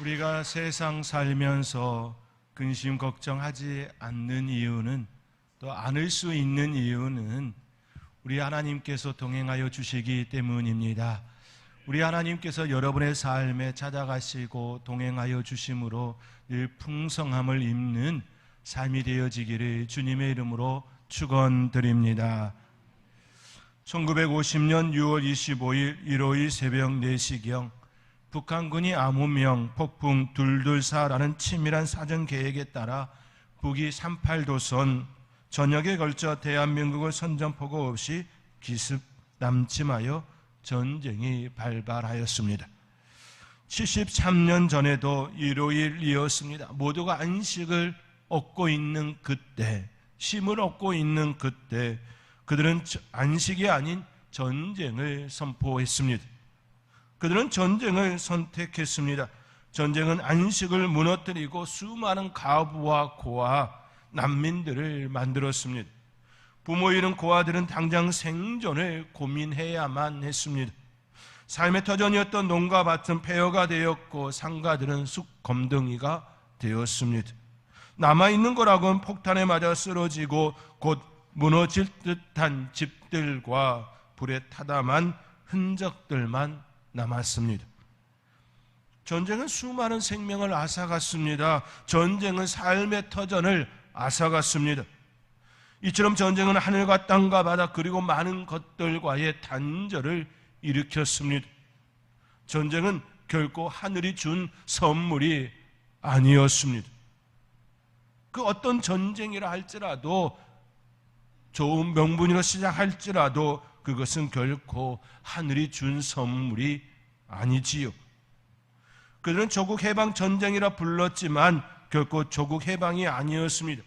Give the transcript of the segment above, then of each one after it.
우리가 세상 살면서 근심 걱정하지 않는 이유는, 또 않을 수 있는 이유는 우리 하나님께서 동행하여 주시기 때문입니다. 우리 하나님께서 여러분의 삶에 찾아가시고 동행하여 주심으로 늘 풍성함을 입는 삶이 되어지기를 주님의 이름으로 축원드립니다. 1950년 6월 25일 일요일 새벽 4시경 북한군이 암호명 폭풍 224라는 치밀한 사전 계획에 따라 북위 38도선 전역에 걸쳐 대한민국을 선전포고 없이 기습 남침하여 전쟁이 발발하였습니다. 73년 전에도 일요일이었습니다. 모두가 안식을 얻고 있는 그때, 쉼을 얻고 있는 그때 그들은 안식이 아닌 전쟁을 선포했습니다. 그들은 전쟁을 선택했습니다. 전쟁은 안식을 무너뜨리고 수많은 가부와 고아, 난민들을 만들었습니다. 부모 잃은 고아들은 당장 생존을 고민해야만 했습니다. 삶의 터전이었던 농가 밭은 폐허가 되었고 상가들은 쑥검둥이가 되었습니다. 남아있는 거라고는 폭탄에 맞아 쓰러지고 곧 무너질 듯한 집들과 불에 타담한 흔적들만 남았습니다. 전쟁은 수많은 생명을 앗아갔습니다. 전쟁은 삶의 터전을 앗아갔습니다. 이처럼 전쟁은 하늘과 땅과 바다 그리고 많은 것들과의 단절을 일으켰습니다. 전쟁은 결코 하늘이 준 선물이 아니었습니다. 그 어떤 전쟁이라 할지라도, 좋은 명분으로 시작할지라도 그것은 결코 하늘이 준 선물이 아니지요. 그들은 조국 해방 전쟁이라 불렀지만 결코 조국 해방이 아니었습니다.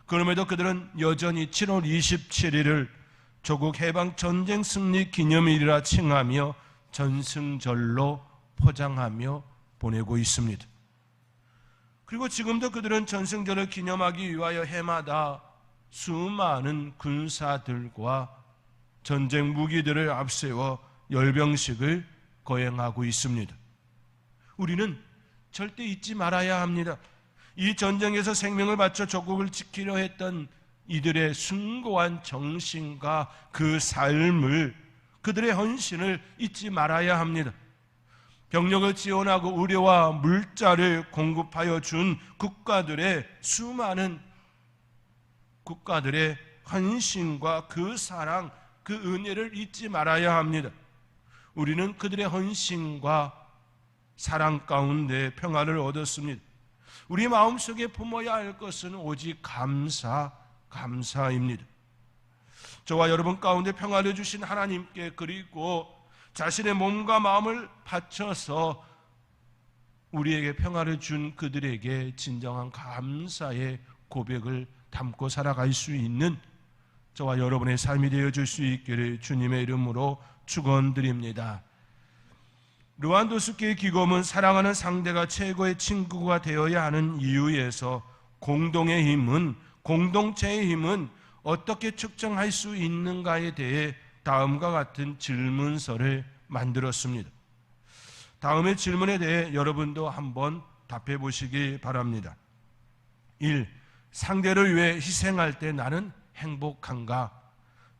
그럼에도 그들은 여전히 7월 27일을 조국 해방 전쟁 승리 기념일이라 칭하며 전승절로 포장하며 보내고 있습니다. 그리고 지금도 그들은 전승절을 기념하기 위하여 해마다 수많은 군사들과 전쟁 무기들을 앞세워 열병식을 거행하고 있습니다. 우리는 절대 잊지 말아야 합니다. 이 전쟁에서 생명을 바쳐 조국을 지키려 했던 이들의 숭고한 정신과 그 삶을, 그들의 헌신을 잊지 말아야 합니다. 병력을 지원하고 의료와 물자를 공급하여 준 국가들의 수많은 국가들의 헌신과 그 사랑, 그 은혜를 잊지 말아야 합니다. 우리는 그들의 헌신과 사랑 가운데 평화를 얻었습니다. 우리 마음속에 품어야 할 것은 오직 감사입니다. 저와 여러분 가운데 평화를 주신 하나님께, 그리고 자신의 몸과 마음을 바쳐서 우리에게 평화를 준 그들에게 진정한 감사의 고백을 담고 살아갈 수 있는 저와 여러분의 삶이 되어줄 수 있기를 주님의 이름으로 축원드립니다. 르완도스키의 기금은 사랑하는 상대가 최고의 친구가 되어야 하는 이유에서 공동의 힘은, 공동체의 힘은 어떻게 측정할 수 있는가에 대해 다음과 같은 질문서를 만들었습니다. 다음의 질문에 대해 여러분도 한번 답해 보시기 바랍니다. 1. 상대를 위해 희생할 때 나는 행복한가?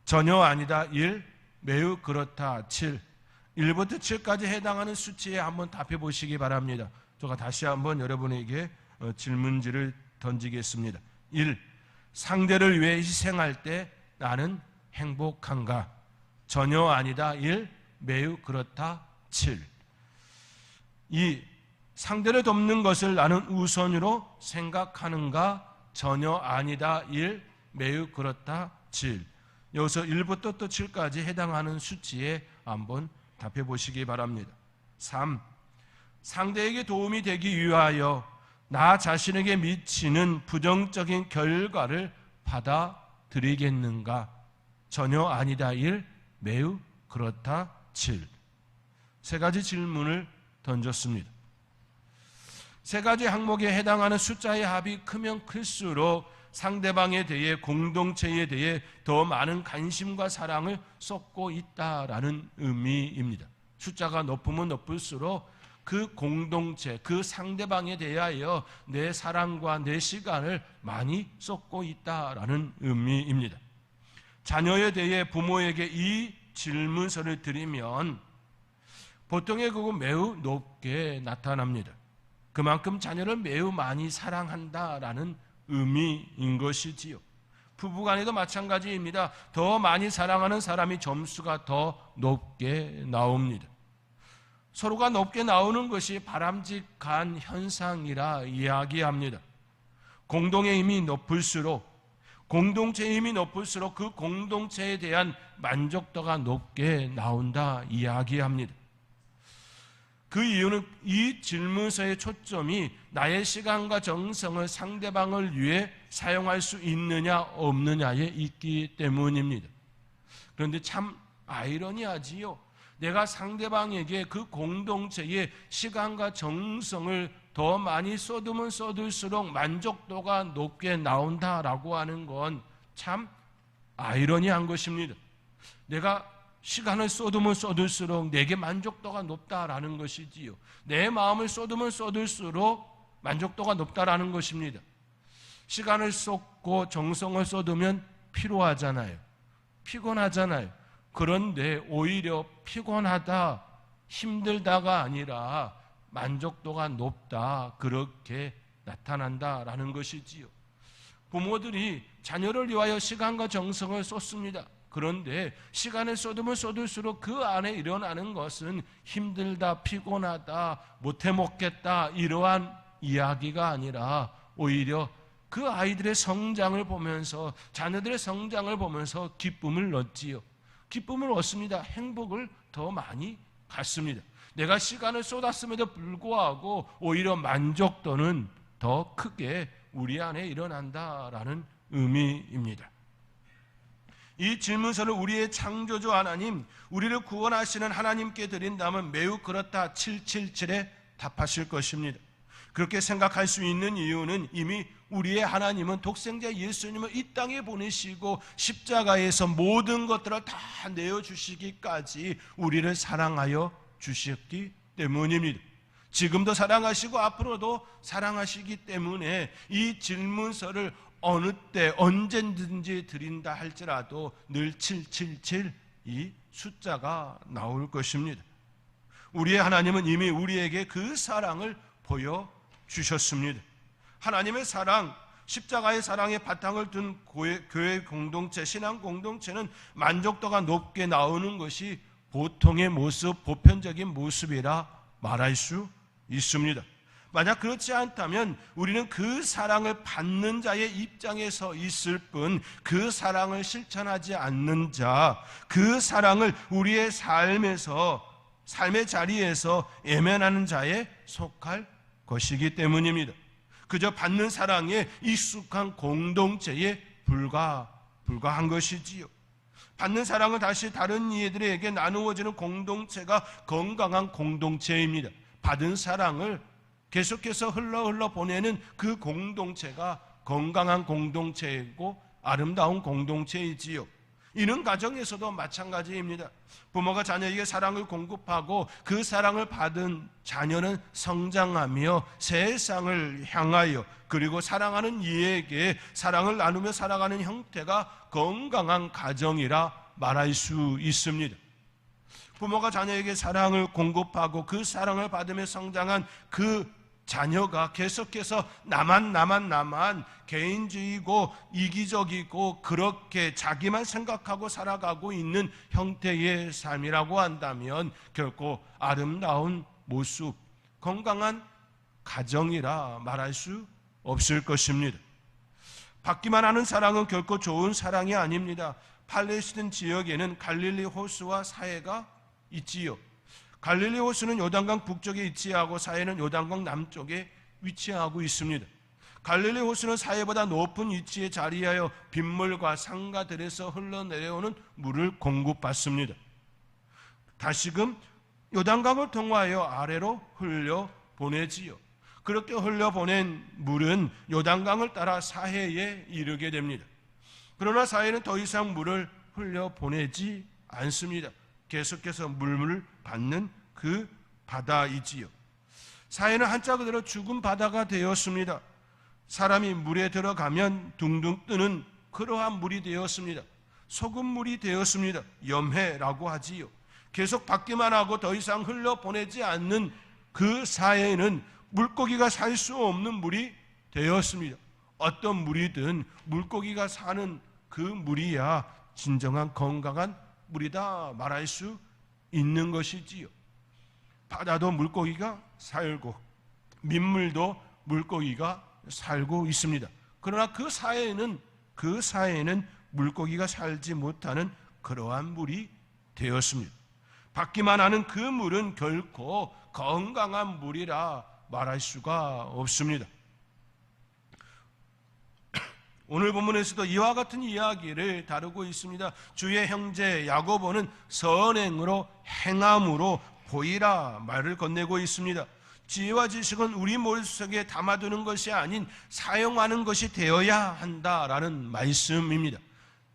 전혀 아니다. 1. 매우 그렇다. 7. 1부터 7까지 해당하는 수치에 한번 답해 보시기 바랍니다. 제가 다시 한번 여러분에게 질문지를 던지겠습니다. 1. 상대를 위해 희생할 때 나는 행복한가? 전혀 아니다. 1. 매우 그렇다. 7. 2. 상대를 돕는 것을 나는 우선으로 생각하는가? 전혀 아니다. 1. 매우 그렇다. 7. 여기서 1부터 또 7까지 해당하는 수치에 한번 답해 보시기 바랍니다. 3. 상대에게 도움이 되기 위하여 나 자신에게 미치는 부정적인 결과를 받아들이겠는가? 전혀 아니다. 1. 매우 그렇다. 7. 세 가지 질문을 던졌습니다. 세 가지 항목에 해당하는 숫자의 합이 크면 클수록 상대방에 대해, 공동체에 대해 더 많은 관심과 사랑을 쏟고 있다라는 의미입니다. 숫자가 높으면 높을수록 그 공동체, 그 상대방에 대하여 내 사랑과 내 시간을 많이 쏟고 있다라는 의미입니다. 자녀에 대해 부모에게 이 질문서를 드리면 보통의 그거 매우 높게 나타납니다. 그만큼 자녀를 매우 많이 사랑한다라는 의미인 것이지요. 부부간에도 마찬가지입니다. 더 많이 사랑하는 사람이 점수가 더 높게 나옵니다. 서로가 높게 나오는 것이 바람직한 현상이라 이야기합니다. 공동의 힘이 높을수록, 공동체의 힘이 높을수록 그 공동체에 대한 만족도가 높게 나온다 이야기합니다. 그 이유는 이 질문서의 초점이 나의 시간과 정성을 상대방을 위해 사용할 수 있느냐 없느냐에 있기 때문입니다. 그런데 참 아이러니하지요. 내가 상대방에게 그 공동체에 시간과 정성을 더 많이 쏟으면 쏟을수록 만족도가 높게 나온다라고 하는 건 참 아이러니한 것입니다. 내가 시간을 쏟으면 쏟을수록 내게 만족도가 높다라는 것이지요. 내 마음을 쏟으면 쏟을수록 만족도가 높다라는 것입니다. 시간을 쏟고 정성을 쏟으면 피로하잖아요. 피곤하잖아요. 그런데 오히려 피곤하다, 힘들다가 아니라 만족도가 높다, 그렇게 나타난다라는 것이지요. 부모들이 자녀를 위하여 시간과 정성을 쏟습니다. 그런데 시간을 쏟으면 쏟을수록 그 안에 일어나는 것은 힘들다, 피곤하다, 못해 먹겠다 이러한 이야기가 아니라 오히려 그 아이들의 성장을 보면서, 자녀들의 성장을 보면서 기쁨을 얻지요. 기쁨을 얻습니다. 행복을 더 많이 갖습니다. 내가 시간을 쏟았음에도 불구하고 오히려 만족도는 더 크게 우리 안에 일어난다라는 의미입니다. 이 질문서를 우리의 창조주 하나님, 우리를 구원하시는 하나님께 드린다면 매우 그렇다 777에 답하실 것입니다. 그렇게 생각할 수 있는 이유는 이미 우리의 하나님은 독생자 예수님을 이 땅에 보내시고 십자가에서 모든 것들을 다 내어주시기까지 우리를 사랑하여 주셨기 때문입니다. 지금도 사랑하시고 앞으로도 사랑하시기 때문에 이 질문서를 어느 때 언제든지 드린다 할지라도 늘 777 이 숫자가 나올 것입니다. 우리의 하나님은 이미 우리에게 그 사랑을 보여주셨습니다. 하나님의 사랑, 십자가의 사랑에 바탕을 둔 교회 공동체, 신앙 공동체는 만족도가 높게 나오는 것이 보통의 모습, 보편적인 모습이라 말할 수 있습니다. 만약 그렇지 않다면 우리는 그 사랑을 받는 자의 입장에서 있을 뿐 그 사랑을 실천하지 않는 자, 그 사랑을 우리의 삶의 자리에서 애면하는 자에 속할 것이기 때문입니다. 그저 받는 사랑에 익숙한 공동체에 불과한 것이지요. 받는 사랑을 다시 다른 이들에게 나누어지는 공동체가 건강한 공동체입니다. 받은 사랑을 계속해서 흘러 보내는 그 공동체가 건강한 공동체이고 아름다운 공동체이지요. 이런 가정에서도 마찬가지입니다. 부모가 자녀에게 사랑을 공급하고 그 사랑을 받은 자녀는 성장하며 세상을 향하여, 그리고 사랑하는 이에게 사랑을 나누며 살아가는 형태가 건강한 가정이라 말할 수 있습니다. 부모가 자녀에게 사랑을 공급하고 그 사랑을 받으며 성장한 그 자녀가 계속해서 나만 개인주의고 이기적이고 그렇게 자기만 생각하고 살아가고 있는 형태의 삶이라고 한다면 결코 아름다운 모습, 건강한 가정이라 말할 수 없을 것입니다. 받기만 하는 사랑은 결코 좋은 사랑이 아닙니다. 팔레스틴 지역에는 갈릴리 호수와 사해가 있지요. 갈릴리 호수는 요단강 북쪽에 위치하고 사해는 요단강 남쪽에 위치하고 있습니다. 갈릴리 호수는 사해보다 높은 위치에 자리하여 빗물과 상가들에서 흘러내려오는 물을 공급받습니다. 다시금 요단강을 통하여 아래로 흘려보내지요. 그렇게 흘려보낸 물은 요단강을 따라 사해에 이르게 됩니다. 그러나 사해는 더 이상 물을 흘려보내지 않습니다. 계속해서 물을 받는 그 바다이지요. 사해는 한자 그대로 죽은 바다가 되었습니다. 사람이 물에 들어가면 둥둥 뜨는 그러한 물이 되었습니다. 소금물이 되었습니다. 염해라고 하지요. 계속 받기만 하고 더 이상 흘러보내지 않는 그 사해에는 물고기가 살 수 없는 물이 되었습니다. 어떤 물이든 물고기가 사는 그 물이야 진정한 건강한 물이다 말할 수 있는 것이지요. 바다도 물고기가 살고 민물도 물고기가 살고 있습니다. 그러나 그 사이에는 물고기가 살지 못하는 그러한 물이 되었습니다. 받기만 하는 그 물은 결코 건강한 물이라 말할 수가 없습니다. 오늘 본문에서도 이와 같은 이야기를 다루고 있습니다. 주의 형제 야고보는 선행으로 행함으로 보이라 말을 건네고 있습니다. 지혜와 지식은 우리 머릿속에 담아두는 것이 아닌 사용하는 것이 되어야 한다라는 말씀입니다.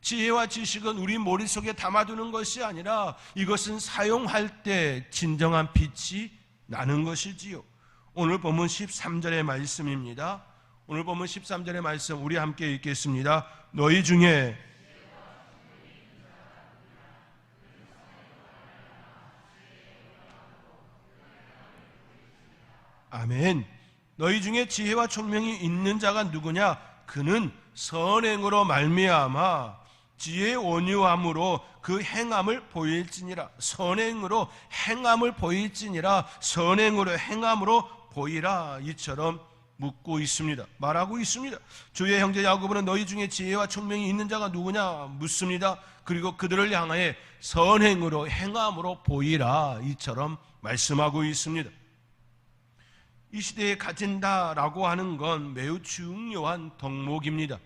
지혜와 지식은 우리 머릿속에 담아두는 것이 아니라 이것은 사용할 때 진정한 빛이 나는 것이지요. 오늘 본문 13절의 말씀입니다. 오늘 본문 13절의 말씀 우리 함께 읽겠습니다. 너희 중에 아멘. 너희 중에 지혜와 총명이 있는 자가 누구냐? 그는 선행으로 말미암아 지혜의 온유함으로 그 행함을 보일지니라. 선행으로 행함을 보일지니라. 선행으로 행함으로 보이라. 이처럼 묻고 있습니다. 말하고 있습니다. 주의 형제 야고보는 너희 중에 지혜와 총명이 있는 자가 누구냐 묻습니다. 그리고 그들을 향하여 선행으로 행함으로 보이라. 이처럼 말씀하고 있습니다. 이 시대에 가진다라고 하는 건 매우 중요한 덕목입니다.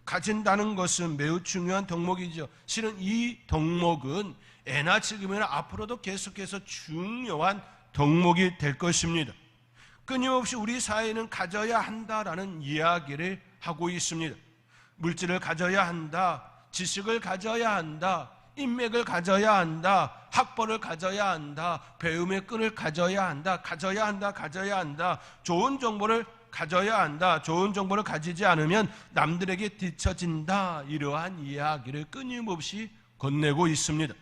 가진다는 것은 매우 중요한 덕목이죠. 실은 이 덕목은 애나 지금이나 앞으로도 계속해서 중요한 덕목이 될 것입니다. 끊임없이 우리 사회는 가져야 한다라는 이야기를 하고 있습니다. 물질을 가져야 한다, 지식을 가져야 한다, 인맥을 가져야 한다, 학벌을 가져야 한다, 배움의 끈을 가져야 한다, 가져야 한다, 좋은 정보를 가져야 한다, 좋은 정보를 가지지 않으면 남들에게 뒤처진다, 이러한 이야기를 끊임없이 건네고 있습니다.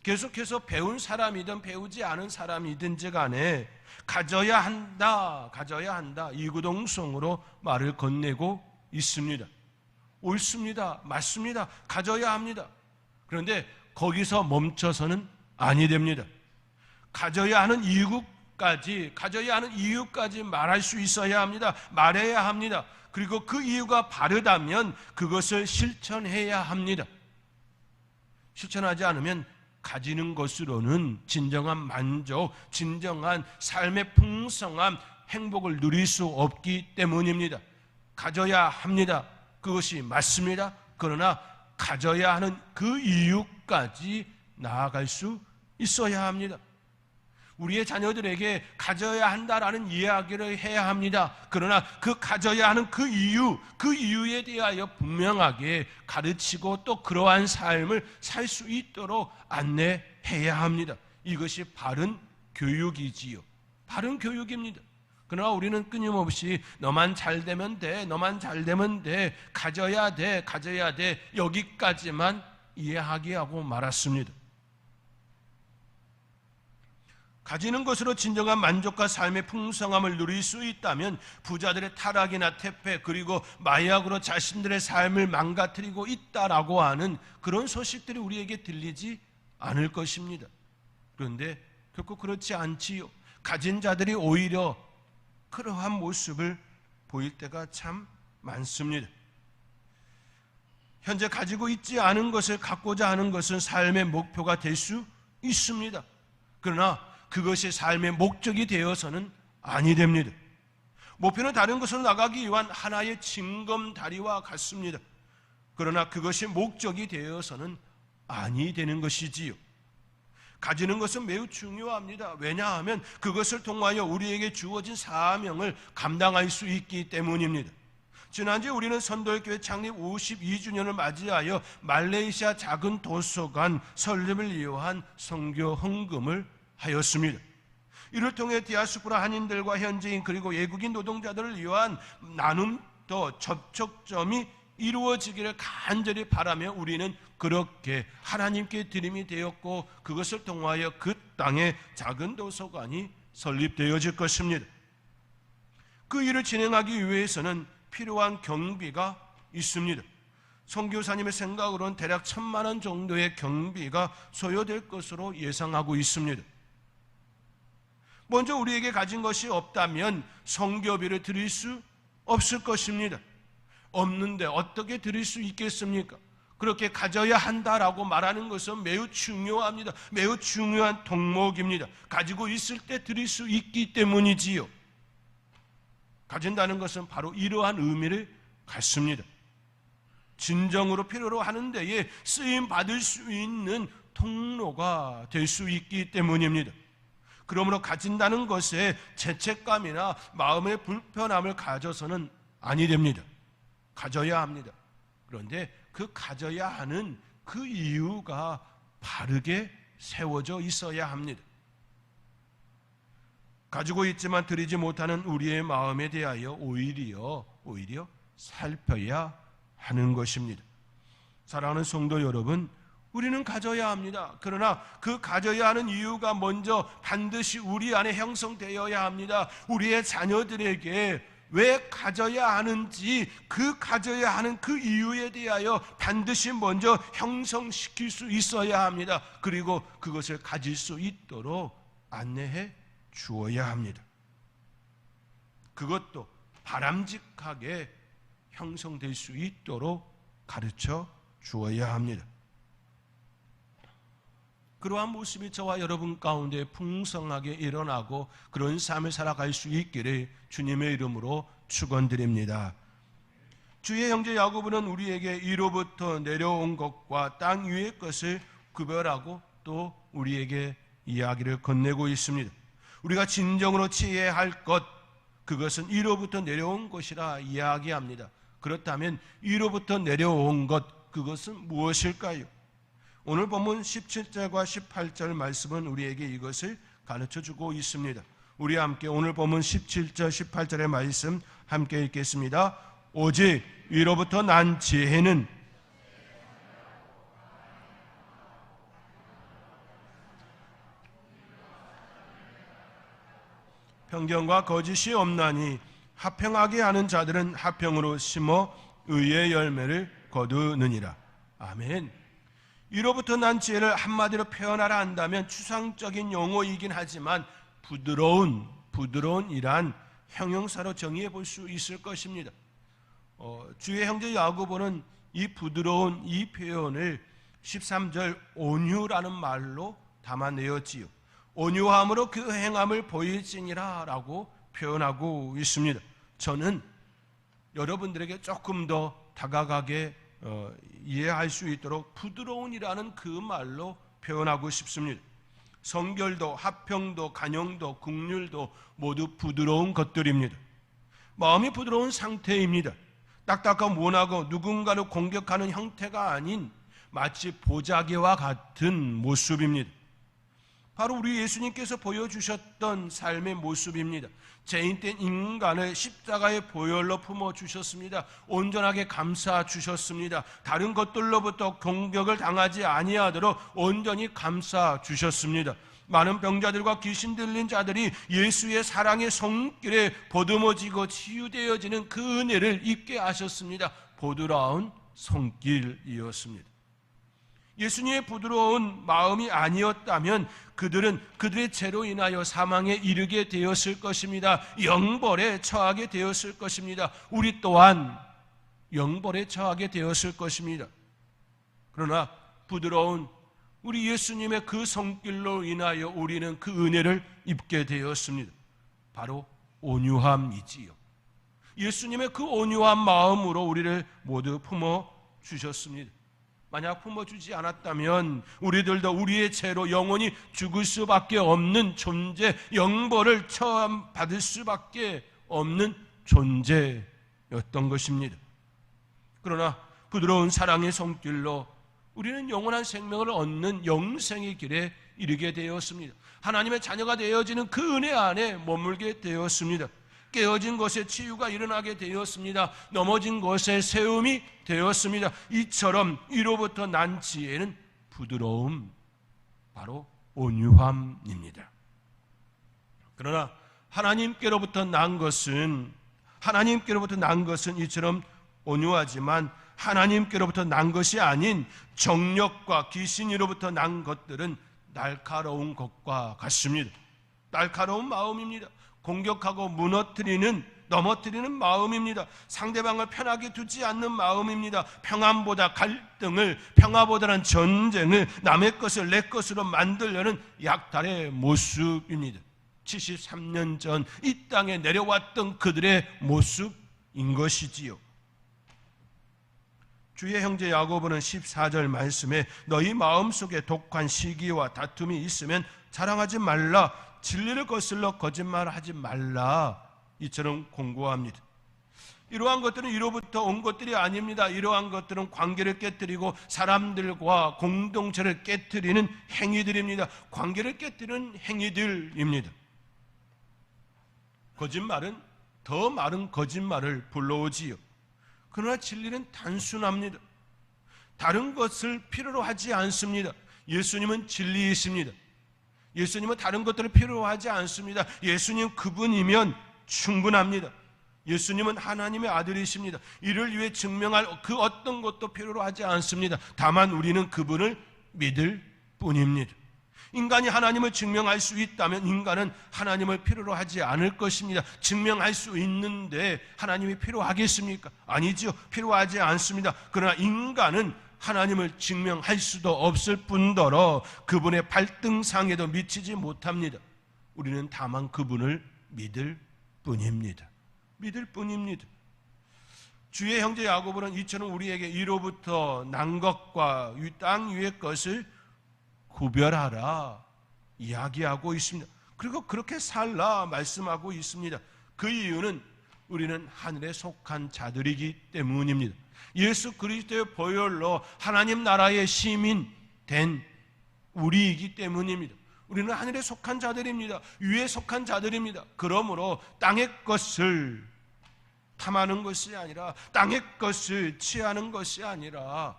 계속해서 배운 사람이든 배우지 않은 사람이든지 간에 가져야 한다, 이구동성으로 말을 건네고 있습니다. 옳습니다. 맞습니다. 가져야 합니다. 그런데 거기서 멈춰서는 아니 됩니다. 가져야 하는 이유까지 말할 수 있어야 합니다. 말해야 합니다. 그리고 그 이유가 바르다면 그것을 실천해야 합니다. 실천하지 않으면 가지는 것으로는 진정한 만족, 진정한 삶의 풍성함, 행복을 누릴 수 없기 때문입니다. 가져야 합니다. 그것이 맞습니다. 그러나 가져야 하는 그 이유까지 나아갈 수 있어야 합니다. 우리의 자녀들에게 가져야 한다라는 이야기를 해야 합니다. 그러나 그 가져야 하는 그 이유에 대하여 분명하게 가르치고 또 그러한 삶을 살 수 있도록 안내해야 합니다. 이것이 바른 교육이지요. 바른 교육입니다. 그러나 우리는 끊임없이 너만 잘 되면 돼, 가져야 돼, 여기까지만 이해하게 하고 말았습니다. 가지는 것으로 진정한 만족과 삶의 풍성함을 누릴 수 있다면 부자들의 타락이나 퇴폐 그리고 마약으로 자신들의 삶을 망가뜨리고 있다라고 하는 그런 소식들이 우리에게 들리지 않을 것입니다. 그런데 결코 그렇지 않지요. 가진 자들이 오히려 그러한 모습을 보일 때가 참 많습니다. 현재 가지고 있지 않은 것을 갖고자 하는 것은 삶의 목표가 될 수 있습니다. 그러나 그것이 삶의 목적이 되어서는 아니 됩니다. 목표는 다른 곳으로 나가기 위한 하나의 징검다리와 같습니다. 그러나 그것이 목적이 되어서는 아니 되는 것이지요. 가지는 것은 매우 중요합니다. 왜냐하면 그것을 통하여 우리에게 주어진 사명을 감당할 수 있기 때문입니다. 지난주에 우리는 선도교회 창립 52주년을 맞이하여 말레이시아 작은 도서관 설립을 위한 선교 헌금을 하였습니다. 이를 통해 디아스포라 한인들과 현지인 그리고 외국인 노동자들을 위한 나눔 더 접촉점이 이루어지기를 간절히 바라며 우리는 그렇게 하나님께 드림이 되었고 그것을 통하여 그 땅에 작은 도서관이 설립되어질 것입니다. 그 일을 진행하기 위해서는 필요한 경비가 있습니다. 선교사님의 생각으로는 대략 1,000만 원 정도의 경비가 소요될 것으로 예상하고 있습니다. 먼저 우리에게 가진 것이 없다면 선교비를 드릴 수 없을 것입니다. 없는데 어떻게 드릴 수 있겠습니까? 그렇게 가져야 한다라고 말하는 것은 매우 중요합니다. 매우 중요한 덕목입니다. 가지고 있을 때 드릴 수 있기 때문이지요. 가진다는 것은 바로 이러한 의미를 갖습니다. 진정으로 필요로 하는 데에 쓰임 받을 수 있는 통로가 될 수 있기 때문입니다. 그러므로 가진다는 것에 죄책감이나 마음의 불편함을 가져서는 아니 됩니다. 가져야 합니다. 그런데 그 가져야 하는 그 이유가 바르게 세워져 있어야 합니다. 가지고 있지만 드리지 못하는 우리의 마음에 대하여 오히려 살펴야 하는 것입니다. 사랑하는 성도 여러분, 우리는 가져야 합니다. 그러나 그 가져야 하는 이유가 먼저 반드시 우리 안에 형성되어야 합니다. 우리의 자녀들에게 왜 가져야 하는지 그 가져야 하는 그 이유에 대하여 반드시 먼저 형성시킬 수 있어야 합니다. 그리고 그것을 가질 수 있도록 안내해 주어야 합니다. 그것도 바람직하게 형성될 수 있도록 가르쳐 주어야 합니다. 그러한 모습이 저와 여러분 가운데 풍성하게 일어나고 그런 삶을 살아갈 수 있기를 주님의 이름으로 축원드립니다. 주의 형제 야고보는 우리에게 위로부터 내려온 것과 땅 위의 것을 구별하고 또 우리에게 이야기를 건네고 있습니다. 우리가 진정으로 취해야 할 것, 그것은 위로부터 내려온 것이라 이야기합니다. 그렇다면 위로부터 내려온 것, 그것은 무엇일까요? 오늘 본문 17절과 18절 말씀은 우리에게 이것을 가르쳐주고 있습니다. 우리 함께 오늘 본문 17절 18절의 말씀 함께 읽겠습니다. 오직 위로부터 난 지혜는 편견과 거짓이 없나니 합평하게 하는 자들은 합평으로 심어 의의 열매를 거두느니라. 아멘. 위로부터 난 지혜를 한마디로 표현하라 한다면 추상적인 용어이긴 하지만 부드러운이란 형용사로 정의해 볼 수 있을 것입니다. 주의 형제 야고보는 이 부드러운 이 표현을 13절 온유라는 말로 담아내었지요. 온유함으로 그 행함을 보일지니라 라고 표현하고 있습니다. 저는 여러분들에게 조금 더 다가가게 이해할 수 있도록 부드러운이라는 그 말로 표현하고 싶습니다. 성결도, 합평도, 간용도, 긍휼도 모두 부드러운 것들입니다. 마음이 부드러운 상태입니다. 딱딱하고 모나고 누군가를 공격하는 형태가 아닌 마치 보자기와 같은 모습입니다. 바로 우리 예수님께서 보여주셨던 삶의 모습입니다. 죄인된 인간을 십자가의 보혈로 품어주셨습니다. 온전하게 감싸주셨습니다. 다른 것들로부터 공격을 당하지 아니하도록 온전히 감싸주셨습니다. 많은 병자들과 귀신 들린 자들이 예수의 사랑의 손길에 보듬어지고 치유되어지는 그 은혜를 입게 하셨습니다. 부드러운 손길이었습니다. 예수님의 부드러운 마음이 아니었다면 그들은 그들의 죄로 인하여 사망에 이르게 되었을 것입니다. 영벌에 처하게 되었을 것입니다. 우리 또한 영벌에 처하게 되었을 것입니다. 그러나 부드러운 우리 예수님의 그 손길로 인하여 우리는 그 은혜를 입게 되었습니다. 바로 온유함이지요. 예수님의 그 온유한 마음으로 우리를 모두 품어주셨습니다. 만약 품어주지 않았다면 우리들도 우리의 죄로 영원히 죽을 수밖에 없는 존재, 영벌을 처음 받을 수밖에 없는 존재였던 것입니다. 그러나 부드러운 사랑의 손길로 우리는 영원한 생명을 얻는 영생의 길에 이르게 되었습니다. 하나님의 자녀가 되어지는 그 은혜 안에 머물게 되었습니다. 깨어진 것에 치유가 일어나게 되었습니다. 넘어진 것에 세움이 되었습니다. 이처럼 이로부터 난 지혜는 부드러움, 바로 온유함입니다. 그러나 하나님께로부터 난 것은 이처럼 온유하지만 하나님께로부터 난 것이 아닌 정력과 귀신으로부터 난 것들은 날카로운 것과 같습니다. 날카로운 마음입니다. 공격하고 넘어뜨리는 마음입니다. 상대방을 편하게 두지 않는 마음입니다. 평안보다 갈등을, 평화보다는 전쟁을, 남의 것을 내 것으로 만들려는 약탈의 모습입니다. 73년 전 이 땅에 내려왔던 그들의 모습인 것이지요. 주의 형제 야고보는 14절 말씀에 너희 마음속에 독한 시기와 다툼이 있으면 자랑하지 말라, 진리를 거슬러 거짓말하지 말라, 이처럼 공고합니다. 이러한 것들은 이로부터 온 것들이 아닙니다. 이러한 것들은 관계를 깨뜨리고 사람들과 공동체를 깨뜨리는 행위들입니다. 관계를 깨뜨리는 행위들입니다. 거짓말은 더 많은 거짓말을 불러오지요. 그러나 진리는 단순합니다. 다른 것을 필요로 하지 않습니다. 예수님은 진리이십니다. 예수님은 다른 것들을 필요로 하지 않습니다. 예수님 그분이면 충분합니다. 예수님은 하나님의 아들이십니다. 이를 위해 증명할 그 어떤 것도 필요로 하지 않습니다. 다만 우리는 그분을 믿을 뿐입니다. 인간이 하나님을 증명할 수 있다면 인간은 하나님을 필요로 하지 않을 것입니다. 증명할 수 있는데 하나님이 필요하겠습니까? 아니죠. 필요하지 않습니다. 그러나 인간은 하나님을 증명할 수도 없을 뿐더러 그분의 발등상에도 미치지 못합니다. 우리는 다만 그분을 믿을 뿐입니다. 믿을 뿐입니다. 주의 형제 야고보는 이처럼 우리에게 이로부터 난 것과 땅 위의 것을 구별하라 이야기하고 있습니다. 그리고 그렇게 살라 말씀하고 있습니다. 그 이유는 우리는 하늘에 속한 자들이기 때문입니다. 예수 그리스도의 보혈로 하나님 나라의 시민 된 우리이기 때문입니다. 우리는 하늘에 속한 자들입니다. 위에 속한 자들입니다. 그러므로 땅의 것을 탐하는 것이 아니라, 땅의 것을 취하는 것이 아니라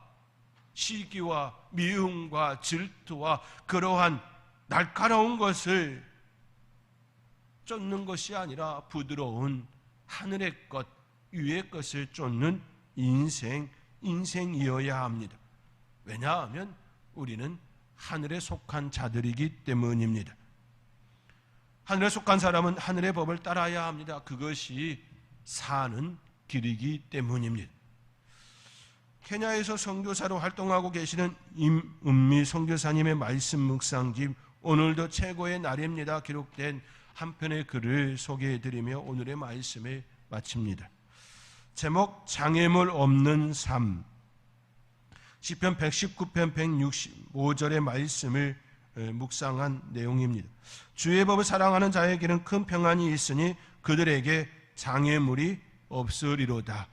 시기와 미움과 질투와 그러한 날카로운 것을 쫓는 것이 아니라 부드러운 하늘의 것, 위의 것을 쫓는 인생이어야 합니다. 왜냐하면 우리는 하늘에 속한 자들이기 때문입니다. 하늘에 속한 사람은 하늘의 법을 따라야 합니다. 그것이 사는 길이기 때문입니다. 케냐에서 선교사로 활동하고 계시는 임은미 선교사님의 말씀 묵상집 오늘도 최고의 날입니다 기록된 한 편의 글을 소개해드리며 오늘의 말씀을 마칩니다. 제목 장애물 없는 삶, 시편 119편 165절의 말씀을 묵상한 내용입니다. 주의 법을 사랑하는 자에게는 큰 평안이 있으니 그들에게 장애물이 없으리로다.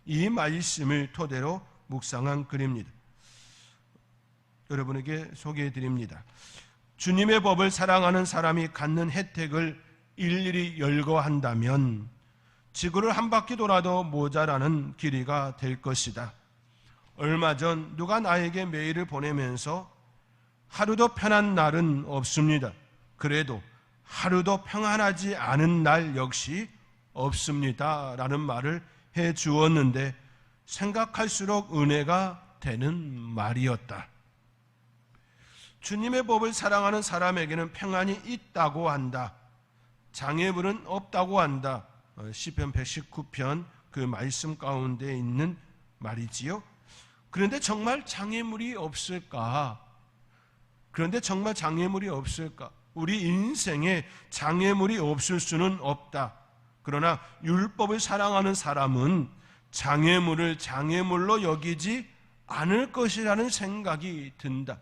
이 말씀을 토대로 묵상한 글입니다. 여러분에게 소개해드립니다. 주님의 법을 사랑하는 사람이 갖는 혜택을 일일이 열거한다면 지구를 한 바퀴 돌아도 모자라는 길이가 될 것이다. 얼마 전 누가 나에게 메일을 보내면서 하루도 편한 날은 없습니다. 그래도 하루도 평안하지 않은 날 역시 없습니다 라는 말을 해 주었는데 생각할수록 은혜가 되는 말이었다. 주님의 법을 사랑하는 사람에게는 평안이 있다고 한다. 장애물은 없다고 한다. 시편 119편 그 말씀 가운데 있는 말이지요. 그런데 정말 장애물이 없을까? 우리 인생에 장애물이 없을 수는 없다. 그러나 율법을 사랑하는 사람은 장애물을 장애물로 여기지 않을 것이라는 생각이 든다.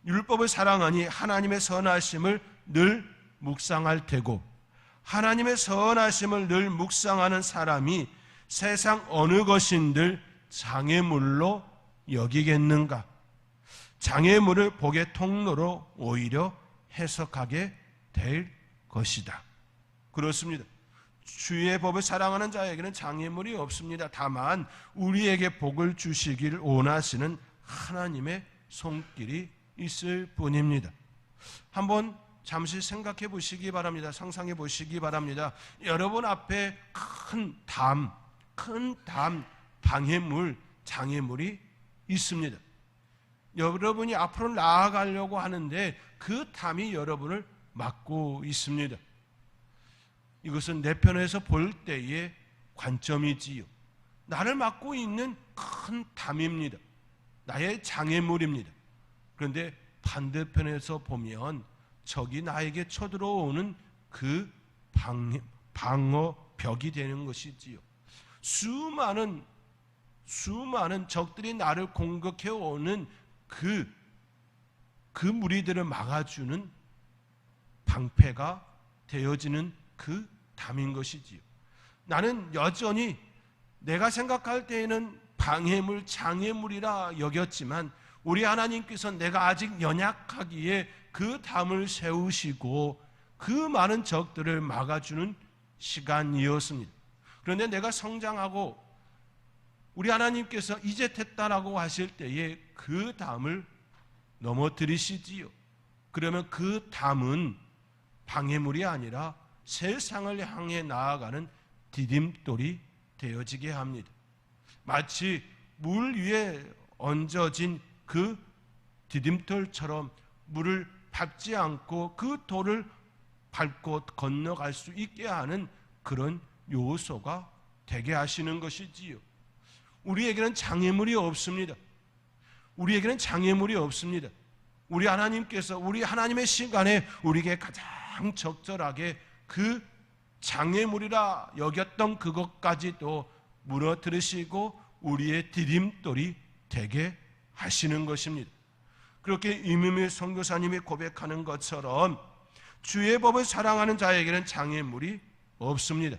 율법을 사랑하니 하나님의 선하심을 늘 묵상할 테고, 하나님의 선하심을 늘 묵상하는 사람이 세상 어느 것인들 장애물로 여기겠는가? 장애물을 복의 통로로 오히려 해석하게 될 것이다. 그렇습니다. 주의 법을 사랑하는 자에게는 장애물이 없습니다. 다만 우리에게 복을 주시기를 원하시는 하나님의 손길이 있을 뿐입니다. 한번 잠시 생각해 보시기 바랍니다. 상상해 보시기 바랍니다. 여러분 앞에 큰 담, 방해물, 장애물이 있습니다. 여러분이 앞으로 나아가려고 하는데 그 담이 여러분을 막고 있습니다. 이것은 내 편에서 볼 때의 관점이지요. 나를 막고 있는 큰 담입니다. 나의 장애물입니다. 그런데 반대편에서 보면 적이 나에게 쳐들어오는 그 방어벽이 되는 것이지요. 수많은 적들이 나를 공격해 오는 그 무리들을 막아주는 방패가 되어지는 그 담인 것이지요. 나는 여전히 내가 생각할 때에는 방해물, 장애물이라 여겼지만 우리 하나님께서 내가 아직 연약하기에 그 담을 세우시고 그 많은 적들을 막아주는 시간이었습니다. 그런데 내가 성장하고 우리 하나님께서 이제 됐다라고 하실 때에 그 담을 넘어뜨리시지요. 그러면 그 담은 방해물이 아니라 세상을 향해 나아가는 디딤돌이 되어지게 합니다. 마치 물 위에 얹어진 그 디딤돌처럼 물을 밟지 않고 그 돌을 밟고 건너갈 수 있게 하는 그런 요소가 되게 하시는 것이지요. 우리에게는 장애물이 없습니다. 우리에게는 장애물이 없습니다. 우리 하나님께서 우리 하나님의 시간에 우리에게 가장 적절하게 그 장애물이라 여겼던 그것까지도 무너뜨리시고 우리의 디딤돌이 되게 하시는 것입니다. 그렇게 이민미 선교사님이 고백하는 것처럼 주의 법을 사랑하는 자에게는 장애물이 없습니다.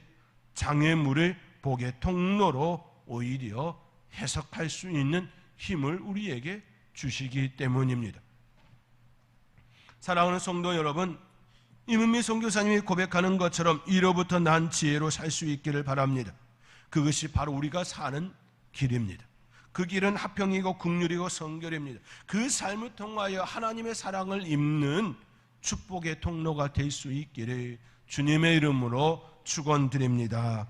장애물을 복의 통로로 오히려 해석할 수 있는 힘을 우리에게 주시기 때문입니다. 사랑하는 성도 여러분, 이민미 선교사님이 고백하는 것처럼 이로부터 난 지혜로 살 수 있기를 바랍니다. 그것이 바로 우리가 사는 길입니다. 그 길은 화평이고 긍휼이고 성결입니다. 그 삶을 통하여 하나님의 사랑을 입는 축복의 통로가 될 수 있기를 주님의 이름으로 축원드립니다.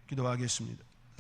기도하겠습니다.